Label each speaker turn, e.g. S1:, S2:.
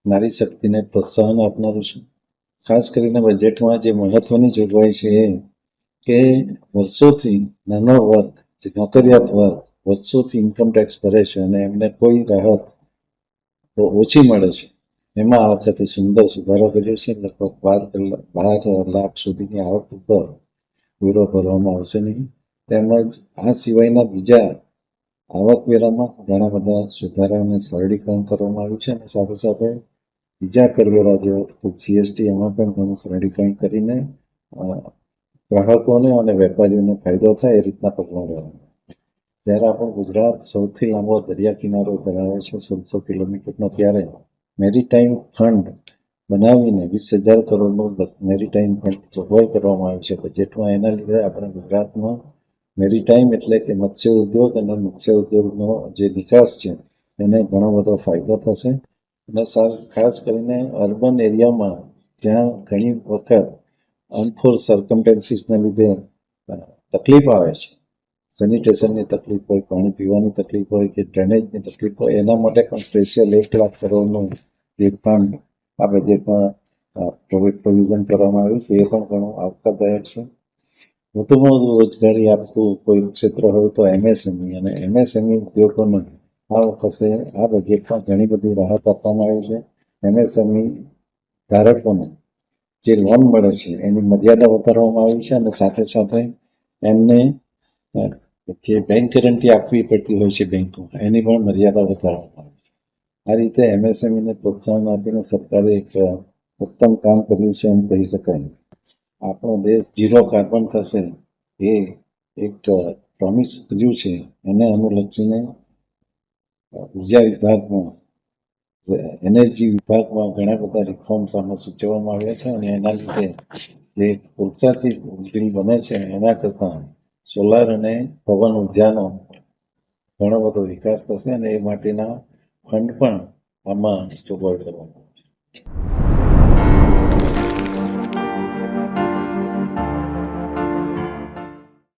S1: નારી શક્તિને પ્રોત્સાહન આપનારું છે. ખાસ કરીને બજેટમાં જે મહત્વની જોગવાઈ છે એ કે વર્ષોથી નાનો વર્ગ, જે નોકરિયાત વર્ગ વર્ષોથી ઇન્કમ ટેક્સ ભરે છે અને એમને કોઈ રાહત તો ઓછી મળે છે. એમાં આ વખતે સુંદર સુધારો કર્યો છે. લગભગ 12 લાખ સુધીની આવક ઉપર વેરો ભરવામાં આવશે નહીં. તેમજ આ સિવાયના બીજા આવકવેરામાં ઘણા બધા સુધારા અને સરળીકરણ કરવામાં આવ્યું છે અને સાથે સાથે બીજા કરવેરા જેવો જીએસટી એમાં પણ ઘણું સરળીકરણ કરીને ગ્રાહકોને અને વેપારીઓને ફાયદો થાય એ રીતના પગલાં લેવામાં. જ્યારે આપણું ગુજરાત સૌથી લાંબો દરિયા કિનારો ધરાવે છે 1600 કિલોમીટરનો, ત્યારે મેરીટાઈમ ફંડ બનાવીને 20,000 કરોડનું મેરીટાઈમ ફંડ જોગવાઈ કરવામાં આવી છે બજેટમાં. એના લીધે આપણે ગુજરાતમાં મેરીટાઈમ એટલે કે મત્સ્ય ઉદ્યોગ અને મત્સ્ય ઉદ્યોગનો જે વિકાસ છે એને ઘણો બધો ફાયદો થશે. અને ખાસ કરીને અર્બન એરિયામાં જ્યાં ઘણી વખત અનફોર્સ સર્કમસ્ટન્સીસના લીધે તકલીફ આવે છે, સેનિટેશનની તકલીફ હોય, પાણી પીવાની તકલીફ હોય કે ડ્રેનેજની તકલીફ હોય, એના માટે પણ સ્પેશિયલ 1 લાખ કરોડનું જે ફંડ આ બજેટમાં પ્રોવિઝન કરવામાં આવ્યું છે એ પણ ઘણું આવકારદાયક છે. વધુમાં વધુ રોજગારી આપતું કોઈ ક્ષેત્ર હોય તો એમએસએમઈ, અને એમએસએમઈ ઉદ્યોગોને આ વખતે આ બજેટમાં ઘણી બધી રાહત આપવામાં આવી છે. એમએસએમઈ ધારકોને જે લોન મળે છે એની મર્યાદા વધારવામાં આવી છે અને સાથે સાથે એમને જે બેંક ગેરંટી આપવી પડતી હોય છે બેંકો, એની પણ મર્યાદા વધારવામાં આવી છે. આ રીતે એમએસએમઈને પ્રોત્સાહન આપીને સરકારે એક ઉત્તમ કામ કર્યું છે એમ કહી શકાય. આપણો દેશ 0 કાર્બન થશે એ એક પ્રોમિસ કર્યું છે. એને અનુલક્ષીને ઉર્જા વિભાગમાં, એનર્જી વિભાગમાં ઘણા બધા રિફોર્મ્સ આમાં સૂચવવામાં આવ્યા છે અને એના લીધે જે કોલસાથી વીજળી બને છે એના કરતાં સોલાર અને પવન ઉર્જાનો ઘણો બધો વિકાસ થશે અને એ માટેના ફંડ પણ આમાં જોગવાઈ કરવામાં